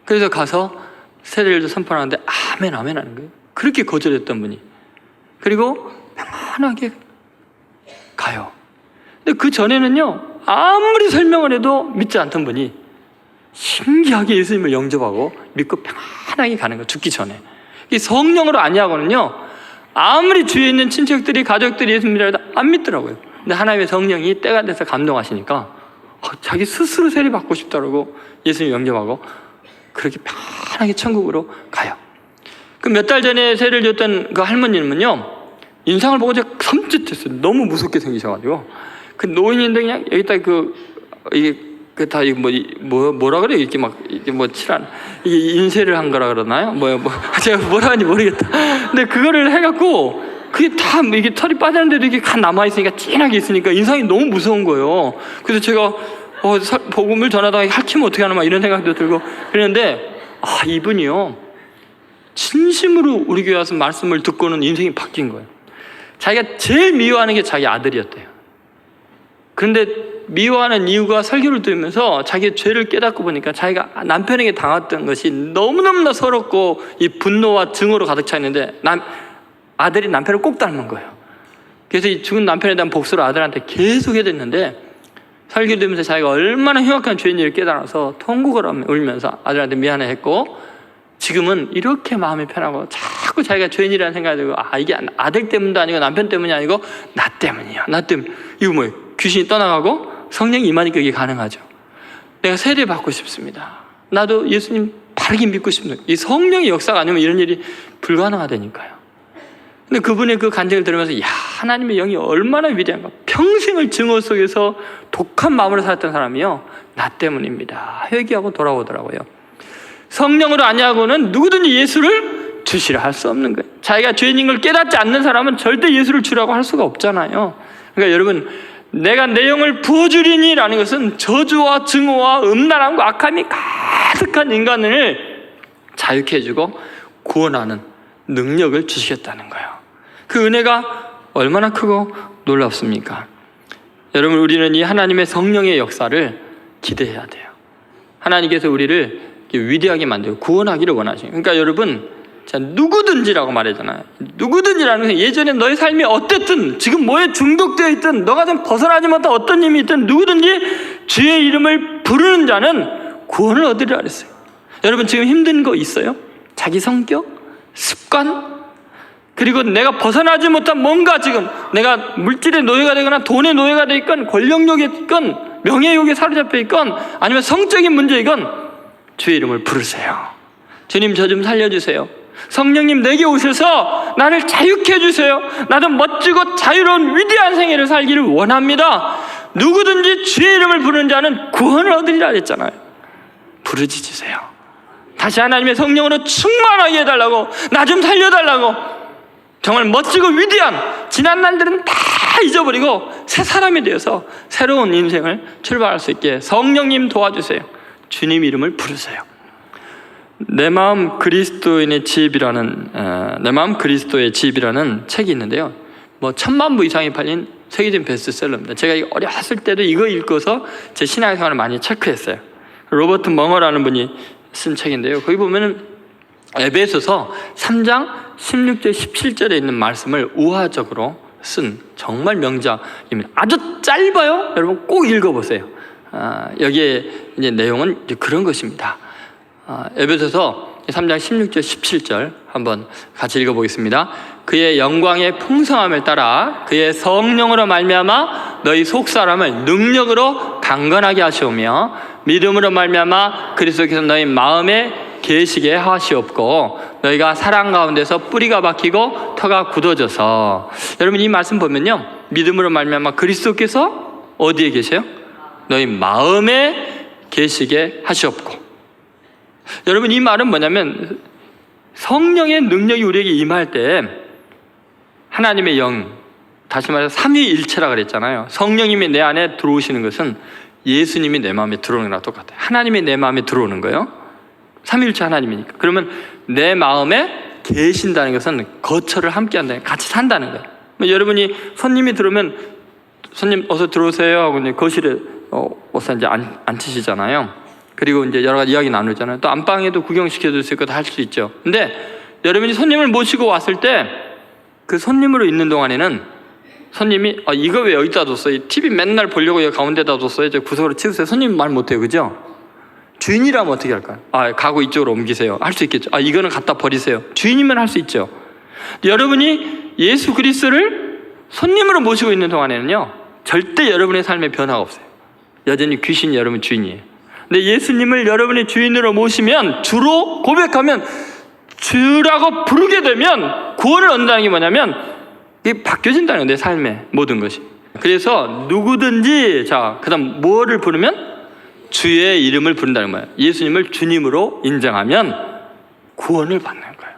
그래서 가서 세례를 선포하는데 아멘 아멘 하는 거예요. 그렇게 거절했던 분이. 그리고 편안하게 가요. 근데 그 전에는요, 아무리 설명을 해도 믿지 않던 분이 신기하게 예수님을 영접하고 믿고 편안하게 가는 거예요. 죽기 전에. 이 성령으로 아니하고는요, 아무리 주위에 있는 친척들이 가족들이 예수 믿으라 해도 안 믿더라고요. 근데 하나님의 성령이 때가 돼서 감동하시니까 자기 스스로 세례 받고 싶다고 예수님 영접하고 그렇게 편하게 천국으로 가요. 그 몇 달 전에 세례를 줬던 그 할머님은요, 인상을 보고 제가 섬찟했어요. 너무 무섭게 생기셔가지고. 그 노인인데 그냥 여기다 이게 다 뭐라 그래요? 이렇게 막 이게 뭐 칠한 이게 인쇄를 한 거라 그러나요? 제가 뭐라 하는지 모르겠다. 근데 그거를 해갖고 그게 다 이게 털이 빠졌는데도 이게 간 남아 있으니까 진하게 있으니까 인상이 너무 무서운 거예요. 그래서 제가 복음을 전하다가 할퀴면 어떻게 하나 막 이런 생각도 들고 그랬는데 이분이요, 진심으로 우리 교회 와서 말씀을 듣고는 인생이 바뀐 거예요. 자기가 제일 미워하는 게 자기 아들이었대요. 그런데 미워하는 이유가 설교를 들으면서 자기의 죄를 깨닫고 보니까 자기가 남편에게 당했던 것이 너무너무나 서럽고 이 분노와 증오로 가득 차 있는데 아들이 남편을 꼭 닮은 거예요. 그래서 이 죽은 남편에 대한 복수를 아들한테 계속 해야 됐는데 설교를 들으면서 자기가 얼마나 흉악한 죄인지를 깨달아서 통곡을 울면서 아들한테 미안해했고, 지금은 이렇게 마음이 편하고 자꾸 자기가 죄인이라는 생각이 들고 이게 아들 때문도 아니고 남편 때문이 아니고 나 때문이야. 나 때문에. 이거 뭐예요? 귀신이 떠나가고 성령이 임하니까 이게 가능하죠. 내가 세례 받고 싶습니다. 나도 예수님 바르게 믿고 싶습니다. 이 성령의 역사가 아니면 이런 일이 불가능하다니까요. 근데 그분의 그 간증을 들으면서 하나님의 영이 얼마나 위대한가. 평생을 증오 속에서 독한 마음으로 살았던 사람이요, 나 때문입니다. 회개하고 돌아오더라고요. 성령으로 아니하고는 누구든지 예수를 주시라 할 수 없는 거예요. 자기가 죄인인 걸 깨닫지 않는 사람은 절대 예수를 주라고 할 수가 없잖아요. 그러니까 여러분, 내가 내 영을 부어주리니 라는 것은 저주와 증오와 음란함과 악함이 가득한 인간을 자유케 해주고 구원하는 능력을 주시겠다는 거예요. 그 은혜가 얼마나 크고 놀랍습니까? 여러분, 우리는 이 하나님의 성령의 역사를 기대해야 돼요. 하나님께서 우리를 위대하게 만들고 구원하기를 원하시는. 그러니까 여러분, 누구든지라고 말하잖아요. 누구든지라는 것은 예전에 너의 삶이 어땠든, 지금 뭐에 중독되어 있든, 너가 좀 벗어나지 못한 어떤 힘이 있든 누구든지 주의 이름을 부르는 자는 구원을 얻으리라 그랬어요. 여러분, 지금 힘든 거 있어요? 자기 성격? 습관? 그리고 내가 벗어나지 못한 뭔가, 지금 내가 물질의 노예가 되거나 돈의 노예가 되건 권력욕에 있건 명예욕에 사로잡혀 있건 아니면 성적인 문제이건 주의 이름을 부르세요. 주님, 저 좀 살려주세요. 성령님, 내게 오셔서 나를 자유케 해주세요. 나도 멋지고 자유로운 위대한 생애를 살기를 원합니다. 누구든지 주의 이름을 부르는 자는 구원을 얻으리라 했잖아요. 부르짖으세요. 다시 하나님의 성령으로 충만하게 해달라고, 나 좀 살려달라고. 정말 멋지고 위대한 지난 날들은 다 잊어버리고 새 사람이 되어서 새로운 인생을 출발할 수 있게 성령님 도와주세요. 주님 이름을 부르세요. 내 마음 그리스도의 집이라는 책이 있는데요, 1000만 부 이상이 팔린 세계적인 베스트셀러입니다. 제가 어렸을 때도 이거 읽고서 제 신앙생활을 많이 체크했어요. 로버트 멍어라는 분이 쓴 책인데요, 거기 보면은 에베소서 3장 16절 17절에 있는 말씀을 우화적으로 쓴 정말 명작입니다. 아주 짧아요. 여러분 꼭 읽어보세요. 여기에 이제 내용은 이제 그런 것입니다. 에베소서 3장 16절 17절 한번 같이 읽어보겠습니다. 그의 영광의 풍성함을 따라 그의 성령으로 말미암아 너희 속사람을 능력으로 강건하게 하시오며 믿음으로 말미암아 그리스도께서 너희 마음에 계시게 하시옵고 너희가 사랑 가운데서 뿌리가 박히고 터가 굳어져서. 여러분 이 말씀 보면요, 믿음으로 말미암아 그리스도께서 어디에 계세요? 너희 마음에 계시게 하시옵고. 여러분 이 말은 뭐냐면 성령의 능력이 우리에게 임할 때 하나님의 영, 다시 말해서 삼위일체라 그랬잖아요. 성령님이 내 안에 들어오시는 것은 예수님이 내 마음에 들어오는 거랑 똑같아요. 하나님이 내 마음에 들어오는 거예요. 삼위일체 하나님이니까. 그러면 내 마음에 계신다는 것은 거처를 함께 한다는, 같이 산다는 거예요. 여러분이 손님이 들어오면 손님 어서 들어오세요 하고 이제 거실에 어서 이제 앉히시잖아요. 그리고 이제 여러 가지 이야기 나누잖아요. 또 안방에도 구경시켜 줄 수 있고 다 할 수 있죠. 근데 여러분이 손님을 모시고 왔을 때 그 손님으로 있는 동안에는 손님이 이거 왜 여기다 뒀어? 이 TV 맨날 보려고 여기 가운데다 뒀어요. 저 구석으로 치우세요. 손님 말 못해요. 그죠? 주인이라면 어떻게 할까요? 가구 이쪽으로 옮기세요. 할 수 있겠죠. 이거는 갖다 버리세요. 주인이면 할 수 있죠. 여러분이 예수 그리스도를 손님으로 모시고 있는 동안에는요, 절대 여러분의 삶에 변화가 없어요. 여전히 귀신이 여러분 주인이에요. 근데 예수님을 여러분의 주인으로 모시면, 주로 고백하면, 주라고 부르게 되면 구원을 얻는다는 게 뭐냐면 이게 바뀌어진다는 거예요. 내 삶의 모든 것이. 그래서 누구든지 그 다음 뭐를 부르면? 주의 이름을 부른다는 거예요. 예수님을 주님으로 인정하면 구원을 받는 거예요.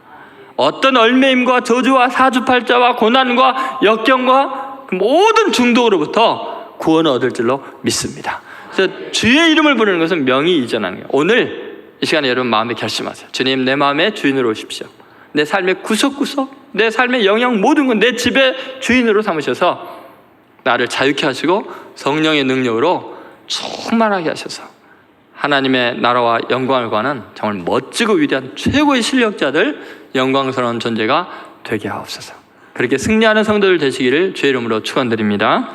어떤 얽매임과 저주와 사주팔자와 고난과 역경과 모든 중독으로부터 구원을 얻을 줄로 믿습니다. 그래서 주의 이름을 부르는 것은 명의 이전하는 거예요. 오늘 이 시간에 여러분 마음에 결심하세요. 주님, 내 마음의 주인으로 오십시오. 내 삶의 구석구석, 내 삶의 영역 모든 건 내 집의 주인으로 삼으셔서 나를 자유케 하시고 성령의 능력으로 충만하게 하셔서 하나님의 나라와 영광을 구하는 정말 멋지고 위대한 최고의 실력자들, 영광스러운 존재가 되게 하옵소서. 그렇게 승리하는 성도들 되시기를 주의 이름으로 축원드립니다.